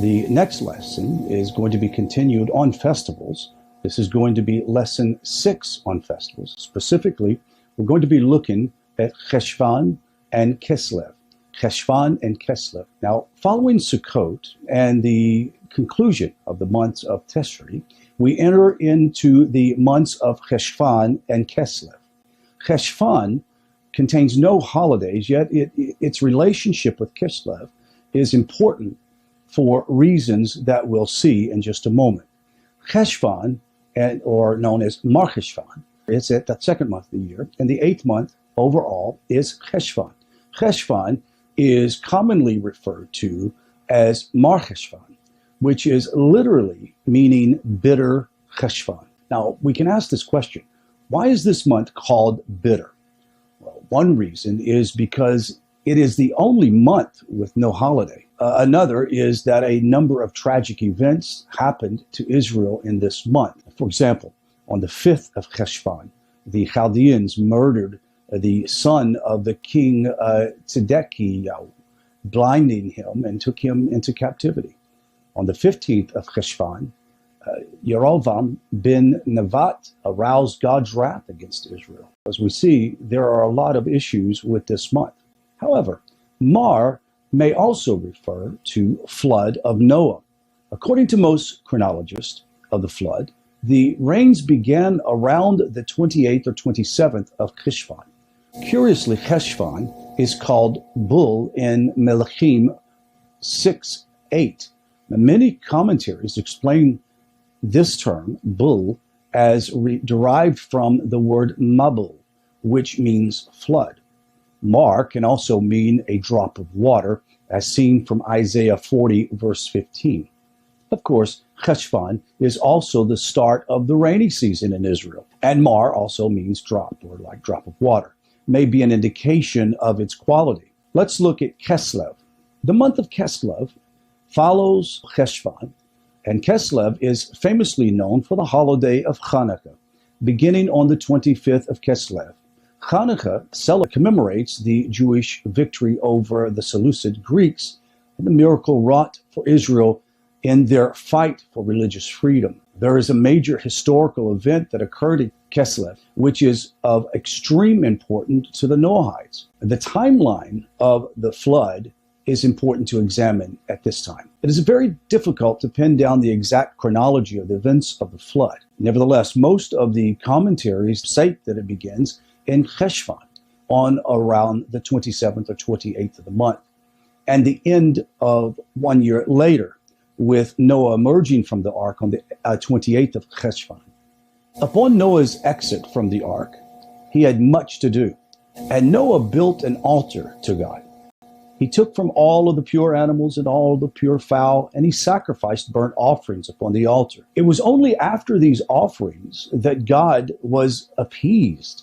The next lesson is going to be continued on festivals. This is going to be lesson 6 on festivals. Specifically, we're going to be looking at Cheshvan and Kislev. Cheshvan and Kislev. Now, following Sukkot and the conclusion of the months of Tishri, we enter into the months of Cheshvan and Kislev. Cheshvan contains no holidays, yet its relationship with Kislev is important for reasons that we'll see in just a moment. Cheshvan, or known as Mar Cheshvan, is at the second month of the year, and the 8th month overall is Cheshvan. Cheshvan is commonly referred to as Mar Cheshvan, which is literally meaning bitter Cheshvan. Now, we can ask this question: why is this month called bitter? Well, one reason is because it is the only month with no holiday. Another is that a number of tragic events happened to Israel in this month. For example, on the 5th of Cheshvan, the Chaldeans murdered the son of the king Tzedekah, blinding him and took him into captivity. On the 15th of Cheshvan, Yerovam bin Nevat aroused God's wrath against Israel. As we see, there are a lot of issues with this month. However, Mar may also refer to flood of Noah. According to most chronologists of the flood, the rains began around the 28th or 27th of Cheshvan. Curiously, Cheshvan is called Bul in Melachim 6:8. Many commentaries explain this term, Bul, as derived from the word Mabul, which means flood. Mar can also mean a drop of water, as seen from Isaiah 40, verse 15. Of course, Cheshvan is also the start of the rainy season in Israel, and Mar also means drop, or like drop of water, may be an indication of its quality. Let's look at Kislev. The month of Kislev follows Cheshvan, and Kislev is famously known for the holiday of Hanukkah, beginning on the 25th of Kislev. Hanukkah commemorates the Jewish victory over the Seleucid Greeks and the miracle wrought for Israel in their fight for religious freedom. There is a major historical event that occurred in Kislev, which is of extreme importance to the Noahites. The timeline of the flood is important to examine at this time. It is very difficult to pin down the exact chronology of the events of the flood. Nevertheless, most of the commentaries state that it begins in Cheshvan on around the 27th or 28th of the month, and the end of 1 year later, with Noah emerging from the ark on the 28th of Cheshvan. Upon Noah's exit from the ark, he had much to do, and Noah built an altar to God. He took from all of the pure animals and all of the pure fowl, and he sacrificed burnt offerings upon the altar. It was only after these offerings that God was appeased.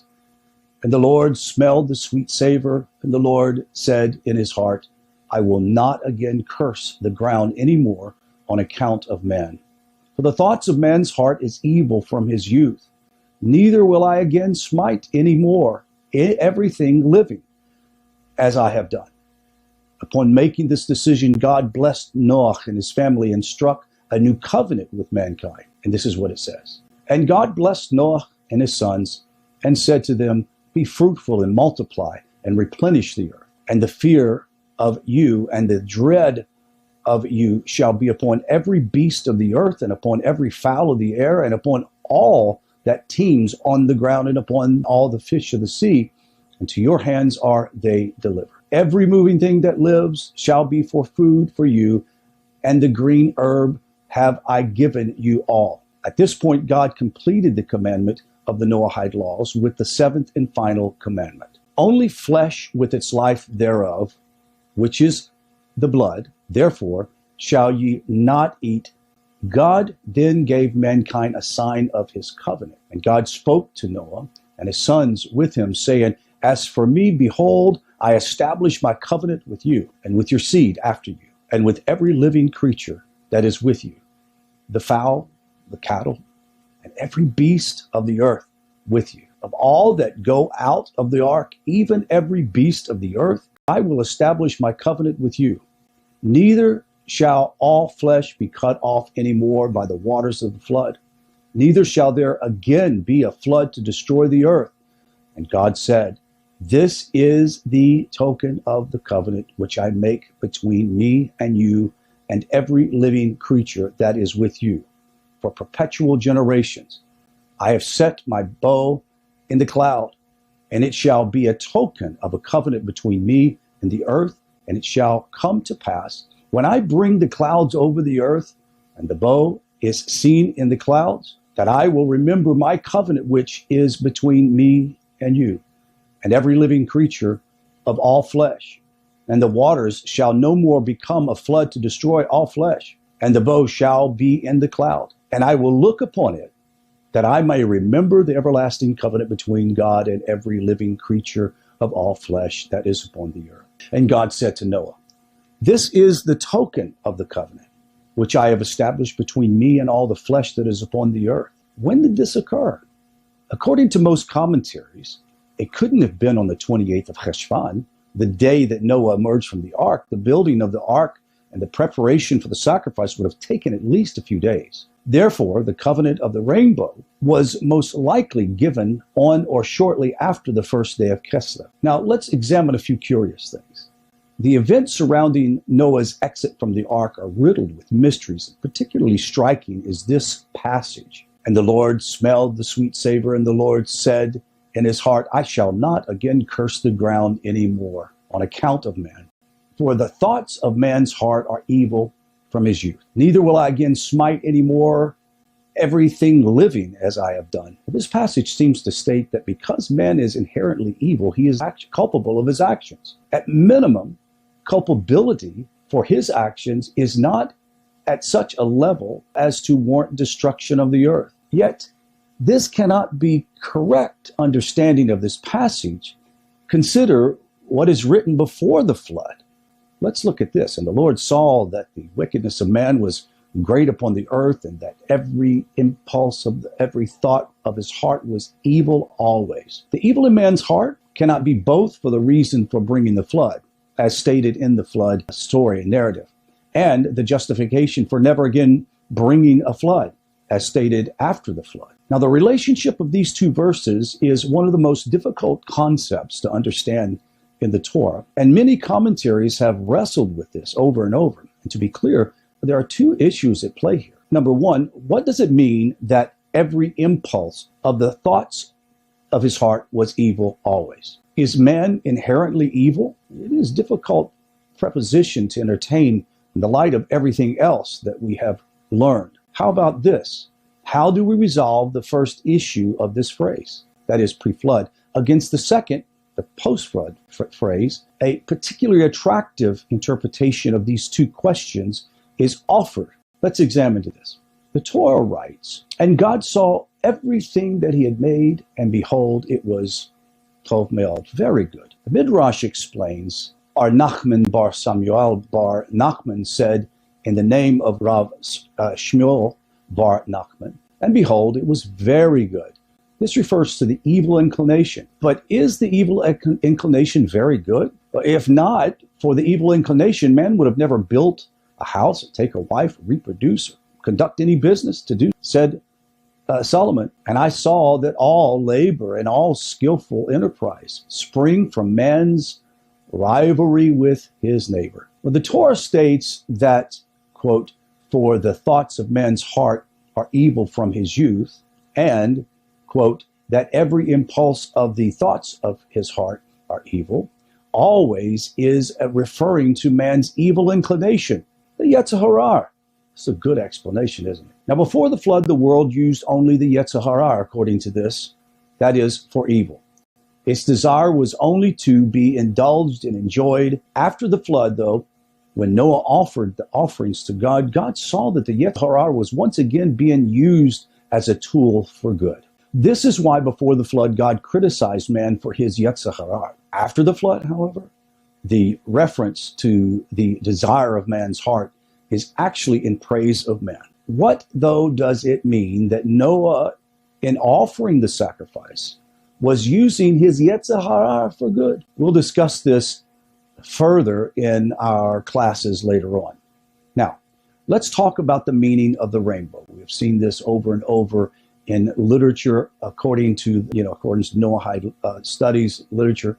And the Lord smelled the sweet savor, and the Lord said in his heart, I will not again curse the ground any more on account of man. For the thoughts of man's heart is evil from his youth. Neither will I again smite any more everything living as I have done. Upon making this decision, God blessed Noah and his family and struck a new covenant with mankind. And this is what it says. And God blessed Noah and his sons and said to them, be fruitful and multiply and replenish the earth. And the fear of you and the dread of you shall be upon every beast of the earth and upon every fowl of the air and upon all that teems on the ground and upon all the fish of the sea. And to your hands are they delivered. Every moving thing that lives shall be for food for you, and the green herb have I given you all. At this point, God completed the commandment of the Noahide laws with the 7th and final commandment. Only flesh with its life thereof, which is the blood, therefore shall ye not eat. God then gave mankind a sign of his covenant. And God spoke to Noah and his sons with him, saying, as for me, behold, I establish my covenant with you and with your seed after you, and with every living creature that is with you, the fowl, the cattle, and every beast of the earth with you. Of all that go out of the ark, even every beast of the earth, I will establish my covenant with you. Neither shall all flesh be cut off any more by the waters of the flood, neither shall there again be a flood to destroy the earth. And God said, this is the token of the covenant which I make between me and you and every living creature that is with you for perpetual generations. I have set my bow in the cloud, and it shall be a token of a covenant between me and the earth, and it shall come to pass when I bring the clouds over the earth, and the bow is seen in the clouds, that I will remember my covenant which is between me and you, and every living creature of all flesh. And the waters shall no more become a flood to destroy all flesh, and the bow shall be in the cloud. And I will look upon it, that I may remember the everlasting covenant between God and every living creature of all flesh that is upon the earth. And God said to Noah, this is the token of the covenant, which I have established between me and all the flesh that is upon the earth. When did this occur? According to most commentaries, it couldn't have been on the 28th of Cheshvan, the day that Noah emerged from the ark. The building of the ark and the preparation for the sacrifice would have taken at least a few days. Therefore, the covenant of the rainbow was most likely given on or shortly after the first day of Cheshvan. Now, let's examine a few curious things. The events surrounding Noah's exit from the ark are riddled with mysteries. Particularly striking is this passage. And the Lord smelled the sweet savor, and the Lord said in his heart, I shall not again curse the ground any more on account of man. For the thoughts of man's heart are evil from his youth. Neither will I again smite any more everything living as I have done. This passage seems to state that because man is inherently evil, he is culpable of his actions. At minimum, culpability for his actions is not at such a level as to warrant destruction of the earth. Yet, this cannot be correct understanding of this passage. Consider what is written before the flood. Let's look at this. And the Lord saw that the wickedness of man was great upon the earth, and that every impulse of every thought of his heart was evil always. The evil in man's heart cannot be both for the reason for bringing the flood, as stated in the flood story and narrative, and the justification for never again bringing a flood, as stated after the flood. Now, the relationship of these two verses is one of the most difficult concepts to understand in the Torah, and many commentaries have wrestled with this over and over. And to be clear, there are two issues at play here. Number one, what does it mean that every impulse of the thoughts of his heart was evil always? Is man inherently evil? It is a difficult preposition to entertain in the light of everything else that we have learned. How about this? How do we resolve the first issue of this phrase, that is pre-flood, against the second, the post-flood phrase? A particularly attractive interpretation of these two questions is offered. Let's examine this. The Torah writes, and God saw everything that he had made, and behold, it was tov me'od, very good. The Midrash explains, our Nachman bar Samuel bar Nachman said, in the name of Rav Shmuel bar Nachman, and behold, it was very good. This refers to the evil inclination. But is the evil inclination very good? If not, for the evil inclination, man would have never built a house, take a wife, reproduce, or conduct any business to do. Said Solomon, and I saw that all labor and all skillful enterprise spring from man's rivalry with his neighbor. Well, the Torah states that, quote, for the thoughts of man's heart are evil from his youth, and, quote, that every impulse of the thoughts of his heart are evil, always is referring to man's evil inclination, the Yetzer Hara. It's a good explanation, isn't it? Now, before the flood, the world used only the Yetzer Hara, according to this, that is, for evil. Its desire was only to be indulged and enjoyed. After the flood, though, when Noah offered the offerings to God, God saw that the Yetzer Hara was once again being used as a tool for good. This is why before the flood, God criticized man for his Yetzer Hara. After the flood, however, the reference to the desire of man's heart is actually in praise of man. What, though, does it mean that Noah, in offering the sacrifice, was using his Yetzer Hara for good? We'll discuss this further in our classes later on. Now, Let's talk about the meaning of the rainbow. We've seen this over and over in literature, according to Noahide studies literature.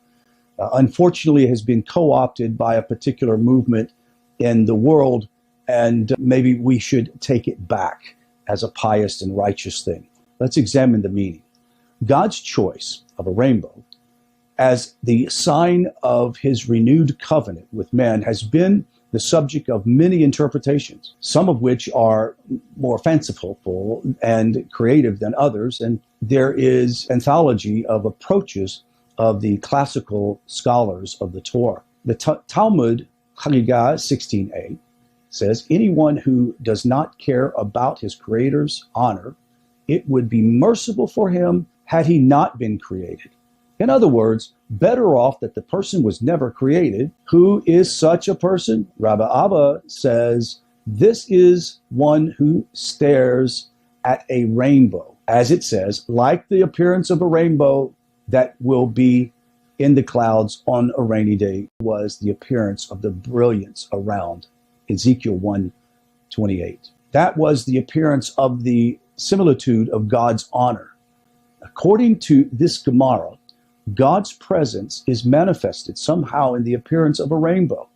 Unfortunately, it has been co-opted by a particular movement in the world, and maybe we should take it back as a pious and righteous thing. Let's examine the meaning. God's choice of a rainbow as the sign of his renewed covenant with man has been the subject of many interpretations, some of which are more fanciful and creative than others. And there is anthology of approaches of the classical scholars of the Torah. The Talmud Chagigah 16a says, anyone who does not care about his creator's honor, it would be merciful for him had he not been created. In other words, better off that the person was never created. Who is such a person? Rabbi Abba says, this is one who stares at a rainbow. As it says, like the appearance of a rainbow that will be in the clouds on a rainy day was the appearance of the brilliance around Ezekiel 1:28. That was the appearance of the similitude of God's honor. According to this Gemara, God's presence is manifested somehow in the appearance of a rainbow.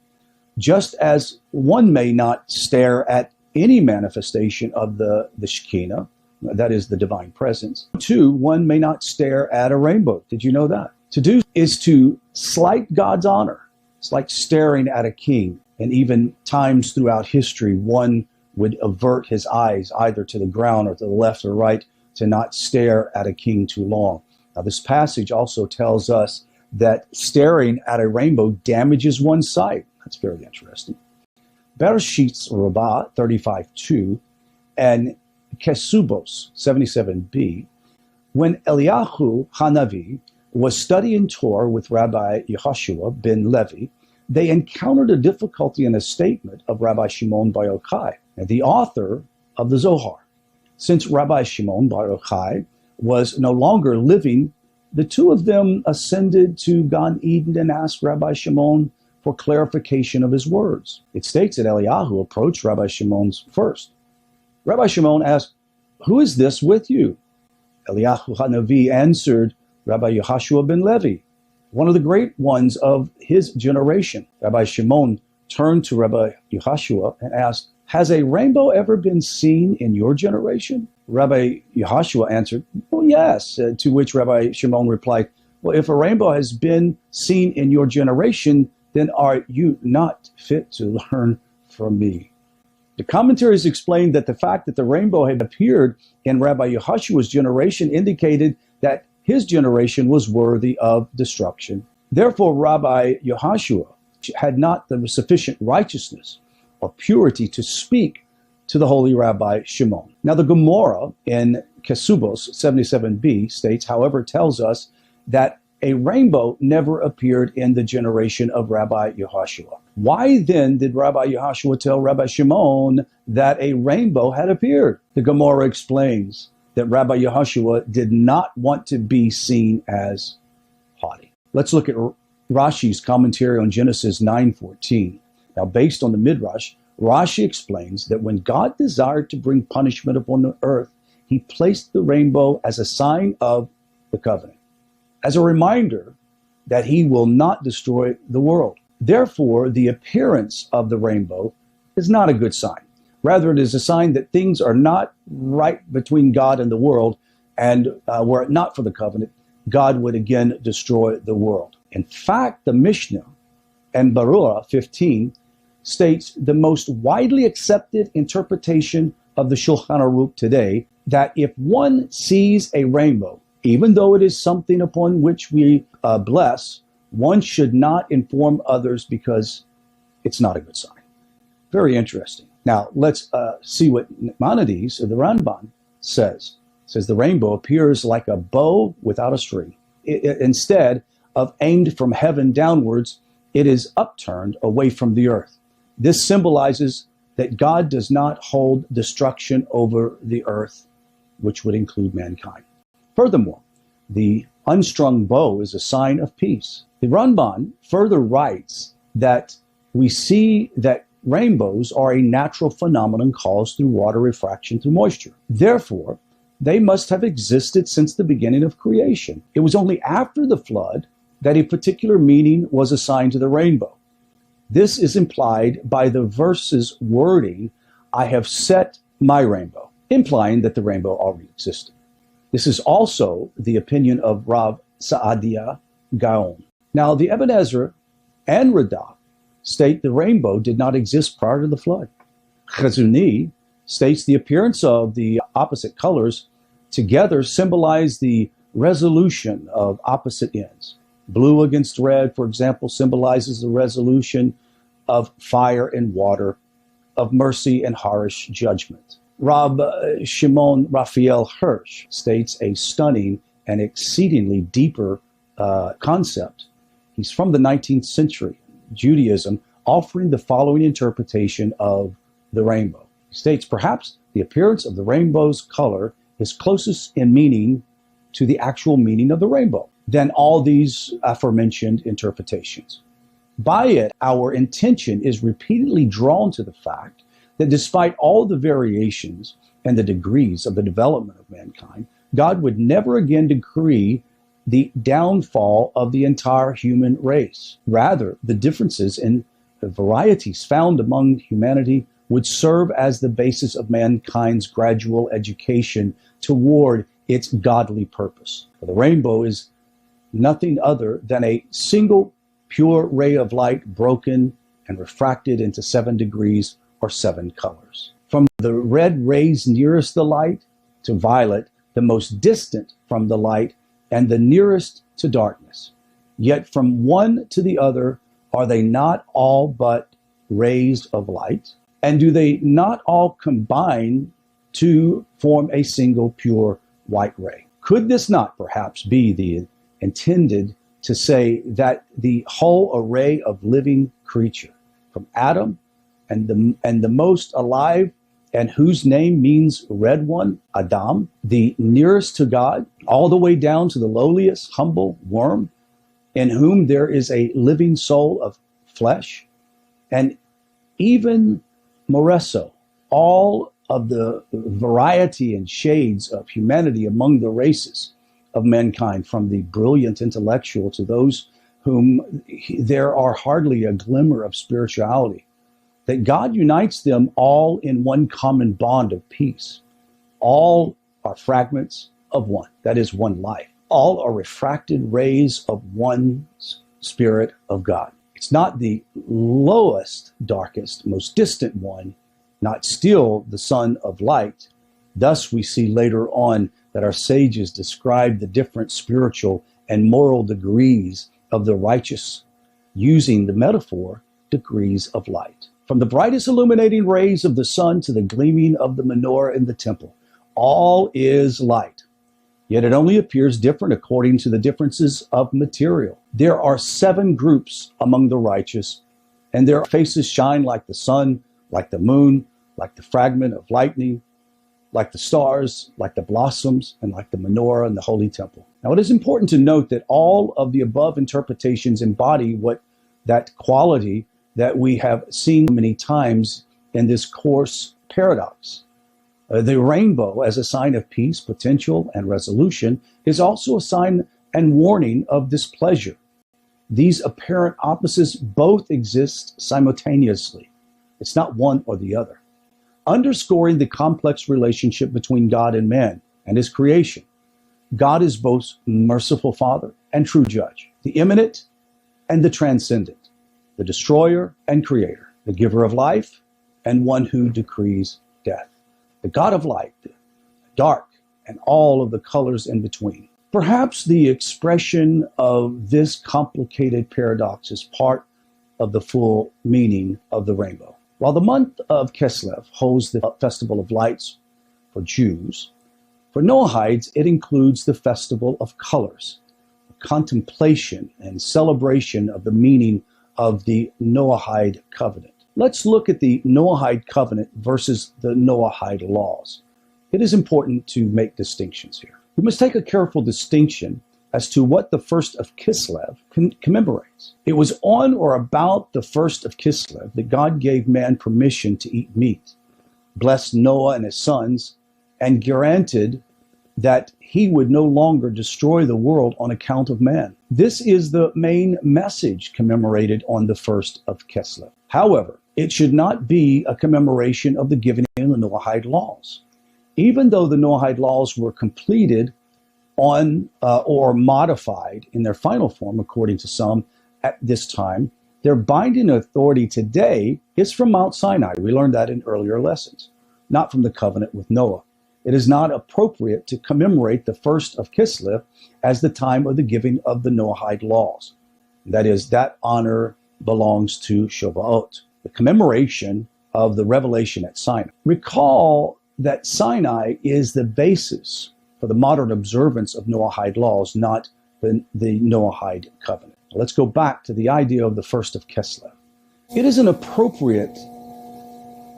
Just as one may not stare at any manifestation of the Shekinah, that is the divine presence. Two, one may not stare at a rainbow. Did you know that? To do is to slight God's honor. It's like staring at a king. And even times throughout history, one would avert his eyes either to the ground or to the left or right to not stare at a king too long. Now, this passage also tells us that staring at a rainbow damages one's sight. That's very interesting. Bereshit Rabbah 35:2 and Kesubos 77b, when Eliyahu Hanavi was studying Torah with Rabbi Yehoshua ben Levi, they encountered a difficulty in a statement of Rabbi Shimon bar Yochai, the author of the Zohar. Since Rabbi Shimon bar Yochai was no longer living, the two of them ascended to Gan Eden and asked Rabbi Shimon for clarification of his words. It states that Eliyahu approached Rabbi Shimon first. Rabbi Shimon asked, "Who is this with you?" Eliyahu Hanavi answered, Rabbi Yehoshua ben Levi, one of the great ones of his generation. Rabbi Shimon turned to Rabbi Yehoshua and asked, "Has a rainbow ever been seen in your generation?" Rabbi Yehoshua answered, "Well, yes," to which Rabbi Shimon replied, "Well, if a rainbow has been seen in your generation, then are you not fit to learn from me?" The commentaries explained that the fact that the rainbow had appeared in Rabbi Yehoshua's generation indicated that his generation was worthy of destruction. Therefore, Rabbi Yehoshua had not the sufficient righteousness or purity to speak to the holy Rabbi Shimon. Now, the Gemara in Kesubos 77b states, however, tells us that a rainbow never appeared in the generation of Rabbi Yehoshua. Why then did Rabbi Yehoshua tell Rabbi Shimon that a rainbow had appeared? The Gemara explains that Rabbi Yehoshua did not want to be seen as haughty. Let's look at Rashi's commentary on Genesis 9:14. Now, based on the Midrash, Rashi explains that when God desired to bring punishment upon the earth, he placed the rainbow as a sign of the covenant, as a reminder that he will not destroy the world. Therefore, the appearance of the rainbow is not a good sign. Rather, it is a sign that things are not right between God and the world, and were it not for the covenant, God would again destroy the world. In fact, the Mishnah and Barua 15 states the most widely accepted interpretation of the Shulchan Aruch today, that if one sees a rainbow, even though it is something upon which we bless, one should not inform others because it's not a good sign. Very interesting. Now, let's see what Maimonides, or the Ramban, says. It says the rainbow appears like a bow without a string. Instead of aimed from heaven downwards, it is upturned away from the earth. This symbolizes that God does not hold destruction over the earth, which would include mankind. Furthermore, the unstrung bow is a sign of peace. The Ramban further writes that we see that rainbows are a natural phenomenon caused through water refraction through moisture. Therefore, they must have existed since the beginning of creation. It was only after the flood that a particular meaning was assigned to the rainbow. This is implied by the verse's wording, "I have set my rainbow," implying that the rainbow already existed. This is also the opinion of Rav Saadia Gaon. Now, the Ibn Ezra and Radak state the rainbow did not exist prior to the flood. Chazuni states the appearance of the opposite colors together symbolize the resolution of opposite ends. Blue against red, for example, symbolizes the resolution of fire and water, of mercy and harsh judgment. Rab Shimon Raphael Hirsch states a stunning and exceedingly deeper concept. He's from the 19th century, Judaism, offering the following interpretation of the rainbow. He states, perhaps the appearance of the rainbow's color is closest in meaning to the actual meaning of the rainbow than all these aforementioned interpretations. By it, our attention is repeatedly drawn to the fact that despite all the variations and the degrees of the development of mankind, God would never again decree the downfall of the entire human race. Rather, the differences and the varieties found among humanity would serve as the basis of mankind's gradual education toward its godly purpose. For the rainbow is nothing other than a single pure ray of light broken and refracted into 7 degrees or 7 colors. From the red rays nearest the light to violet, the most distant from the light and the nearest to darkness. Yet from one to the other, are they not all but rays of light? And do they not all combine to form a single pure white ray? Could this not perhaps be the intended to say that the whole array of living creature, from Adam and the most alive, and whose name means red one, Adam, the nearest to God, all the way down to the lowliest, humble worm, in whom there is a living soul of flesh, and even Moreso, all of the variety and shades of humanity among the races of mankind, from the brilliant intellectual to those whom there are hardly a glimmer of spirituality, that God unites them all in one common bond of peace. All are fragments of one, that is, one life. All are refracted rays of one Spirit of God. It's not the lowest, darkest, most distant one, not still the Son of Light. Thus we see later on that our sages describe the different spiritual and moral degrees of the righteous, using the metaphor, degrees of light. From the brightest illuminating rays of the sun to the gleaming of the menorah in the temple, all is light. Yet it only appears different according to the differences of material. There are 7 groups among the righteous, and their faces shine like the sun, like the moon, like the fragment of lightning, like the stars, like the blossoms, and like the menorah in the holy temple. Now, it is important to note that all of the above interpretations embody that quality that we have seen many times in this course paradox. The rainbow, as a sign of peace, potential, and resolution, is also a sign and warning of displeasure. These apparent opposites both exist simultaneously. It's not one or the other, underscoring the complex relationship between God and man and his creation. God is both merciful Father and true judge, the immanent and the transcendent, the destroyer and creator, the giver of life and one who decrees death, the God of light, the dark, and all of the colors in between. Perhaps the expression of this complicated paradox is part of the full meaning of the rainbow. While the month of Kislev holds the Festival of Lights for Jews, for Noahides it includes the Festival of Colors, contemplation and celebration of the meaning of the Noahide covenant. Let's look at the Noahide covenant versus the Noahide laws. It is important to make distinctions here. We must take a careful distinction as to what the first of Kislev commemorates. It was on or about the first of Kislev that God gave man permission to eat meat, blessed Noah and his sons, and granted that he would no longer destroy the world on account of man. This is the main message commemorated on the first of Kislev. However, it should not be a commemoration of the giving of the Noahide laws. Even though the Noahide laws were completed on or modified in their final form, according to some at this time, their binding authority today is from Mount Sinai. We learned that in earlier lessons, not from the covenant with Noah. It is not appropriate to commemorate the first of Kislev as the time of the giving of the Noahide laws. That is, that honor belongs to Shavuot, the commemoration of the revelation at Sinai. Recall that Sinai is the basis for the modern observance of Noahide laws, not the Noahide covenant. Let's go back to the idea of the first of Kislev. It is an appropriate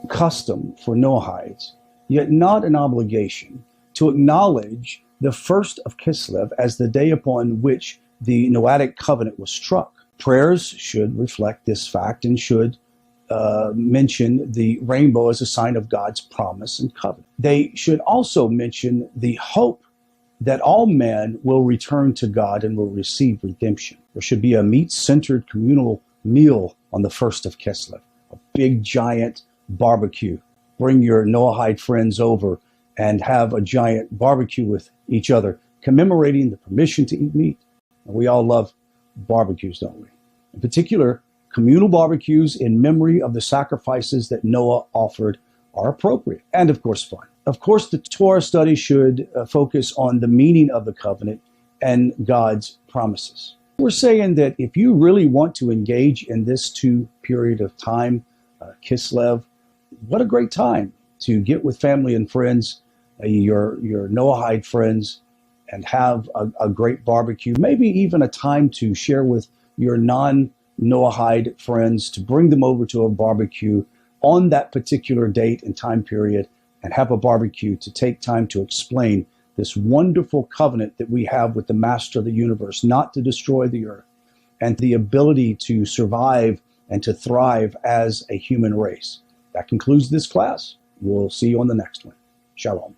custom for Noahides, yet not an obligation, to acknowledge the first of Kislev as the day upon which the Noahic covenant was struck. Prayers should reflect this fact and should mention the rainbow as a sign of God's promise and covenant. They should also mention the hope that all men will return to God and will receive redemption. There should be a meat-centered communal meal on the first of Kislev, a big giant barbecue. Bring your Noahide friends over and have a giant barbecue with each other, commemorating the permission to eat meat. And we all love barbecues, don't we? In particular, communal barbecues in memory of the sacrifices that Noah offered are appropriate and, of course, fun. Of course, the Torah study should focus on the meaning of the covenant and God's promises. We're saying that if you really want to engage in this period of time, Kislev, what a great time to get with family and friends, your Noahide friends, and have a great barbecue, maybe even a time to share with your non-Noahide friends, to bring them over to a barbecue on that particular date and time period, and have a barbecue to take time to explain this wonderful covenant that we have with the Master of the universe, not to destroy the earth, and the ability to survive and to thrive as a human race. That concludes this class. We'll see you on the next one. Shalom.